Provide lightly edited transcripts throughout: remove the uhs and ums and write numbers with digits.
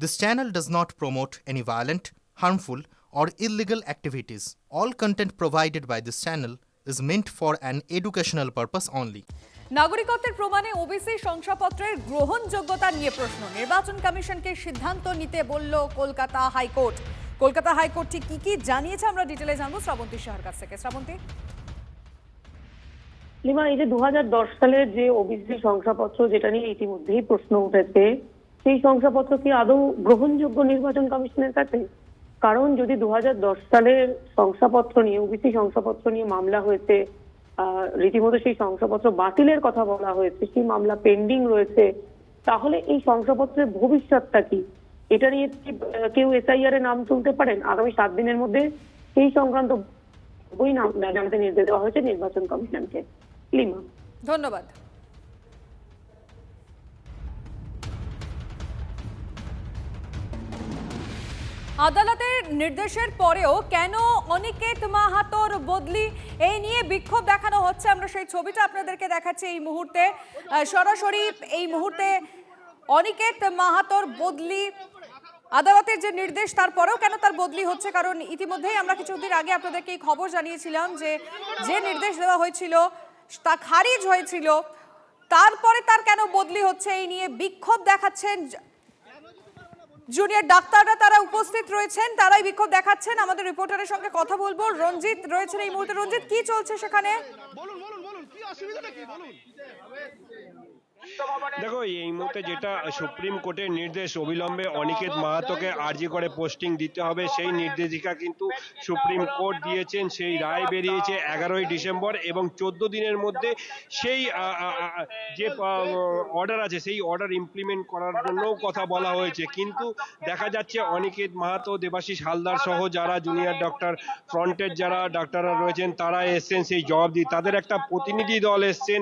This channel does not promote any violent, harmful, or illegal activities. All content provided by this channel is meant for an educational purpose only. নাগরিকত্বের প্রমাণে OBC শংসাপত্রের গ্রহণযোগ্যতা নিয়ে প্রশ্ন। নির্বাচন কমিশনকে সিদ্ধান্ত নিতে বলল কলকাতা হাইকোর্ট। কলকাতা হাইকোর্ট ঠিক কি জানিয়েছে আমরা ডিটেইলে জানবো শ্রাবন্তী সাহার কাছ থেকে। শ্রাবন্তী, লিমা, এই যে 2010 সালের যে ওবিসি শংসাপত্র, যেটা নিয়ে ইতিমধ্যেই প্রশ্ন উঠেছে, সেই শংসাপত্র কি আদৌ গ্রহণযোগ্য নির্বাচন কমিশনের কাছে? কারণ যদি 2010 সালের শংসাপত্র নিয়ে, ওবিসি শংসাপত্র নিয়ে মামলা হয়েছে, রীতিমতো সেই শংসাপত্র বাতিলের কথা বলা হয়েছে, সেই মামলা পেন্ডিং রয়েছে, তাহলে এই শংসাপত্রের ভবিষ্যৎটা কি? এটা নিয়ে কেউ এসআইআর এ নাম তুলতে পারেন? আগামী 7 দিনের মধ্যে সেই সংক্রান্ত বই নাম জানাতে নির্দেশ দেওয়া হয়েছে নির্বাচন কমিশনকে। লিমা, ধন্যবাদ। আদালতের নির্দেশের পরেও কেন অনিকেত মাহাতোর বদলি, এই নিয়ে বিক্ষোভ দেখানো হচ্ছে। আমরা সেই ছবিটা আপনাদেরকে দেখাচ্ছি এই মুহূর্তে, সরাসরি এই মুহূর্তে। অনিকেত মাহাতোর বদলি, আদালতের যে নির্দেশ তারপরেও কেন তার বদলি হচ্ছে? কারণ ইতিমধ্যেই আমরা কিছুদিন আগে আপনাদেরকে এই খবর জানিয়েছিলাম যে যে নির্দেশ দেওয়া হয়েছিল তা খারিজ হয়েছিল, তারপরে তার কেন বদলি হচ্ছে, এই নিয়ে বিক্ষোভ দেখাচ্ছেন জুনিয়র ডাক্তাররা। তারা উপস্থিত রয়েছেন, তারাই বিক্ষোভ দেখাচ্ছেন। আমাদের রিপোর্টারের সঙ্গে কথা বলবো। রঞ্জিত রয়েছেন এই মুহূর্তে। রঞ্জিত, কি চলছে সেখানে? দেখো, এই মুহূর্তে যেটা সুপ্রিম কোর্টের নির্দেশ, অবিলম্বে অনিকেত মাহাতোকে আরজি করে পোস্টিং দিতে হবে, সেই নির্দেশিকা কিন্তু সুপ্রিম কোর্ট দিয়েছেন। সেই রায় বেরিয়েছে 11ই ডিসেম্বর এবং 14 দিনের মধ্যে সেই যে অর্ডার আছে সেই অর্ডার ইমপ্লিমেন্ট করার জন্যও কথা বলা হয়েছে। কিন্তু দেখা যাচ্ছে অনিকেত মাহাতো, দেবাশিস হালদার সহ যারা জুনিয়র ডক্টর ফ্রন্টের যারা ডাক্তাররা রয়েছেন তারা এসছেন সেই জবাব দিয়ে। তাদের একটা প্রতিনিধি দল এসছেন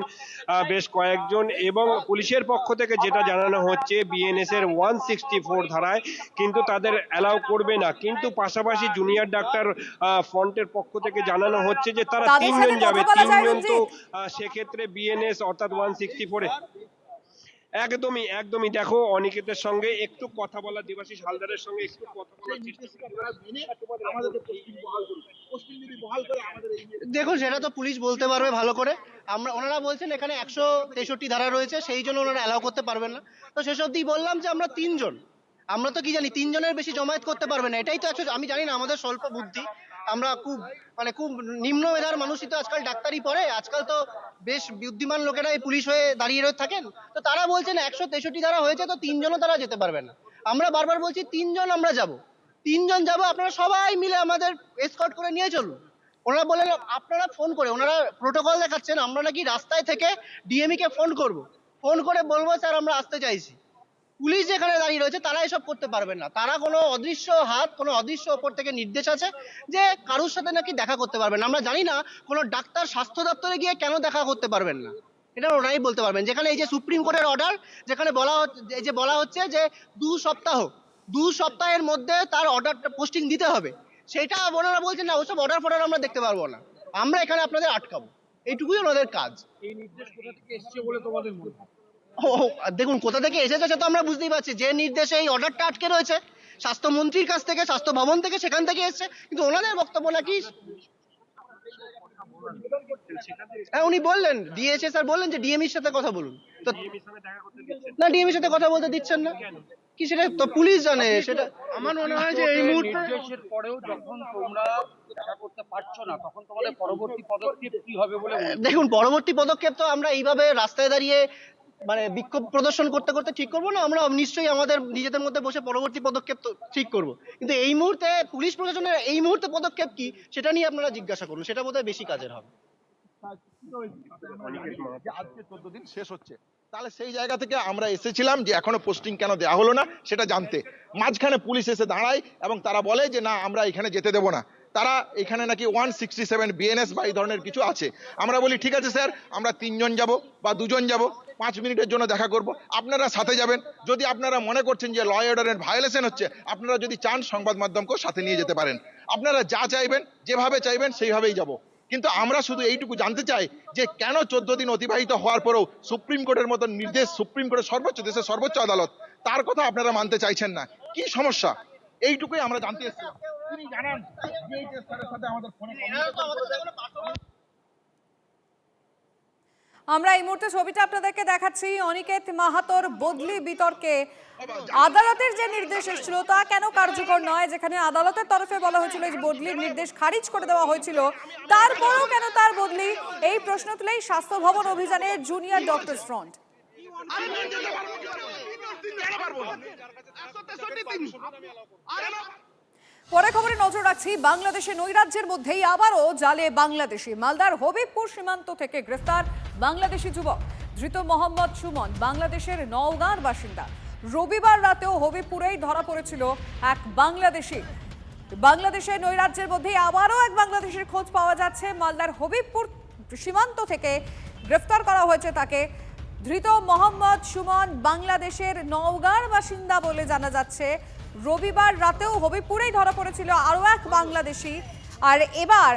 বেশ কয়েকজন, এবং পুলিশের পক্ষ থেকে যেটা জানানো হচ্ছে বিএনএস এর 164 ধারায় কিন্তু তাদের অ্যালাউ করবে না। কিন্তু পাশাপাশি জুনিয়র ডাক্তার ফ্রন্টের পক্ষ থেকে জানানো হচ্ছে যে তারা 3 জন যাবে। 3 জন তো সেক্ষেত্রে বিএনএস অর্থাৎ 164 একদমই দেখো, অনিকেতের সঙ্গে একটু কথা বলা, দেবাশিস হালদারের সঙ্গে একটু কথা বলার চেষ্টা। দেখুন, সেটা তো পুলিশ বলতে পারবে ভালো করে। ওনারা বলছেন এখানে 163 ধারা রয়েছে, সেই জন্য ওনারা অ্যালাউ করতে পারবেন না। তো সেসব দিয়ে বললাম যে আমরা 3 জন, আমরা তো কি জানি 3 জনের বেশি জমায়েত করতে পারবে না। এটাই তো আমি জানি না, আমাদের স্বল্প বুদ্ধি, আমরা খুব নিম্ন মেধার মানুষই তো আজকাল ডাক্তারি পড়ে। আজকাল তো বেশ বুদ্ধিমান লোকেরা এই পুলিশ হয়ে দাঁড়িয়ে থাকেন। তো তারা বলছেন 163 ধারা হয়েছে, তো 3 জনও তারা যেতে পারবে না। আমরা বারবার বলছি 3 জন আমরা যাব, 3 জন যাব, আপনারা সবাই মিলে আমাদের এসকর্ট করে নিয়ে চলুন। ওনারা বললেন আপনারা ফোন করে, ওনারা প্রোটোকল দেখাচ্ছেন, আমরা নাকি রাস্তায় থেকে ডিএমই কে ফোন করে বলবো স্যার আমরা আসতে চাইছি। পুলিশ যেখানে দাঁড়িয়ে রয়েছে তারা এসব করতে পারবেন না। তারা কোনো অদৃশ্য হাত, কোনো অদৃশ্য ওপর থেকে নির্দেশ আছে যে কারোর সাথে নাকি দেখা করতে পারবেন না। আমরা জানি না কোনো ডাক্তার স্বাস্থ্য দপ্তরে গিয়ে কেন দেখা করতে পারবেন না, এটা ওনারাই বলতে পারবেন। যেখানে এই যে সুপ্রিম কোর্টের অর্ডার, যেখানে বলা হচ্ছে যে 2 সপ্তাহের মধ্যে তার অর্ডারটা পোস্টিং দিতে হবে, সেটা ওনারা বলছেন না, ওসব অর্ডার ফর্ডার আমরা দেখতে পারবো না, আমরা এখানে আপনাদের আটকাবো, এইটুকুই ওনাদের কাজ। এই নির্দেশ কোথা থেকে এসেছে বলে তোমাদের মনে হয়? দেখুন, কোথা থেকে এসেছে সে তো আমরা বুঝতেই পারছি। যে নির্দেশে এই অর্ডারটা আটকে রয়েছে স্বাস্থ্যমন্ত্রীর কাছ থেকে, স্বাস্থ্য ভবন থেকে, সেখান থেকে এসেছে। কিন্তু ওনাদের বক্তব্য নাকি, হ্যাঁ উনি বললেন, ডিএসএ স্যার বললেন যে ডিএমইর সাথে কথা বলুন। তো না, ডিএমইর সাথে কথা বলতে দিচ্ছেন না কি, সেটা তো পুলিশ জানে। সেটা আমার মনে হয় যে এই মুহূর্তে নির্দেশের পরেও যখন তোমরা দেখা করতে পারছো না, তখন তোমাদের পরবর্তী পদক্ষেপ কি হবে বলে দেখুন, পরবর্তী পদক্ষেপ তো আমরা এইভাবে রাস্তায় দাঁড়িয়ে বিক্ষোভ প্রদর্শন করতে করতে ঠিক করবো না। আমরা নিশ্চয়ই আমাদের নিজেদের মধ্যে বসে পরবর্তী পদক্ষেপ তো ঠিক করব। কিন্তু এই মুহূর্তে পুলিশ প্রশাসনের এই মুহূর্তে পদক্ষেপ কি সেটা নিয়ে আপনারা জিজ্ঞাসা করুন, সেটা বোধহয় বেশি কাজের হবে। আজকে 14 দিন শেষ হচ্ছে, তাহলে সেই জায়গা থেকে আমরা এসেছিলাম যে এখনো পোস্টিং কেন দেওয়া হলো না সেটা জানতে। মাঝখানে পুলিশ এসে দাঁড়ায় এবং তারা বলে যে না, আমরা এখানে যেতে দেবো না। তারা এখানে নাকি 167 বিএনএস বা এই ধরনের কিছু আছে। আমরা বলি ঠিক আছে স্যার, আমরা 3 জন যাব বা 2 জন যাব, 5 মিনিটের জন্য দেখা করব, আপনারা সাথে যাবেন। যদি আপনারা মনে করছেন যে ল অর্ডারের ভায়োলেশন হচ্ছে, আপনারা যদি চান সংবাদ মাধ্যমকেও সাথে নিয়ে যেতে পারেন। আপনারা যা চাইবেন, যেভাবে চাইবেন সেইভাবেই যাব। কিন্তু আমরা শুধু এইটুকু জানতে চাই যে কেন 14 দিন অতিবাহিত হওয়ার পরেও সুপ্রিম কোর্টের মতো নির্দেশ, সুপ্রিম কোর্টের সর্বোচ্চ, দেশের সর্বোচ্চ আদালত, তার কথা আপনারা মানতে চাইছেন না। কি সমস্যা, এইটুকুই আমরা জানতে এসেছিলাম। তিনি জানান DHS স্যারের সাথে আমাদের ফোনে আমরা এই মুহূর্তে ছবিটা আপনাদেরকে দেখাচ্ছি। অনিকেত মাহাতোর বদলি বিতর্কে আদালতের যে নির্দেশ এসেছিল তা কেন কার্যকর নয়, যেখানে আদালতের তরফে বলা হয়েছিল যে বদলির নির্দেশ খারিজ করে দেওয়া হয়েছিল, তারপরেও কেন তার বদলি, এই প্রশ্ন তুলেই স্বাস্থ্য ভবন অভিযানে জুনিয়র ডক্টরস ফ্রন্ট। পরে খবরে নজর রাখছি। বাংলাদেশে নৈরাজ্যের মধ্যেই আবারও জালে বাংলাদেশি। মালদার হবিবপুর সীমান্ত থেকে গ্রেফতার বাংলাদেশি যুবক। ধৃত মোহাম্মদ সুমন বাংলাদেশের নওগাঁর বাসিন্দা। রবিবার রাতেও হবিবপুরেই ধরা পড়েছিল এক বাংলাদেশি। বাংলাদেশের নৈরাজ্যের মধ্যেই আবারও এক বাংলাদেশের খোঁজ পাওয়া যাচ্ছে। মালদার হবিবপুর সীমান্ত থেকে গ্রেফতার করা হয়েছে তাকে। ধৃত মোহাম্মদ সুমন বাংলাদেশের নওগাঁর বাসিন্দা বলে জানা যাচ্ছে। রবিবার রাতেও হবিবপুরেই ধরা পড়েছিল আরও এক বাংলাদেশি। আর এবার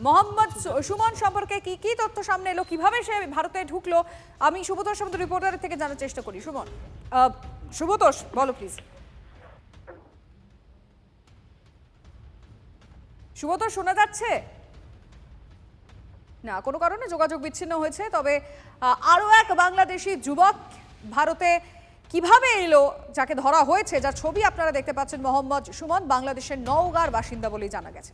মোহাম্মদ সুমন সম্পর্কে কি কি তথ্য সামনে এলো, কিভাবে সে ভারতে ঢুকলো, আমি শুভতোষ আমাদের রিপোর্টারের থেকে জানার চেষ্টা করি। শুভতোষ, বলো প্লিজ। শুভতোষ, শোনা যাচ্ছে না, কোনো কারণে যোগাযোগ বিচ্ছিন্ন হয়েছে। তবে আরও এক বাংলাদেশি যুবক ভারতে কিভাবে এলো, যাকে ধরা হয়েছে, যার ছবি আপনারা দেখতে পাচ্ছেন, মোহাম্মদ সুমন বাংলাদেশের নওগাঁর বাসিন্দা বলেই জানা গেছে।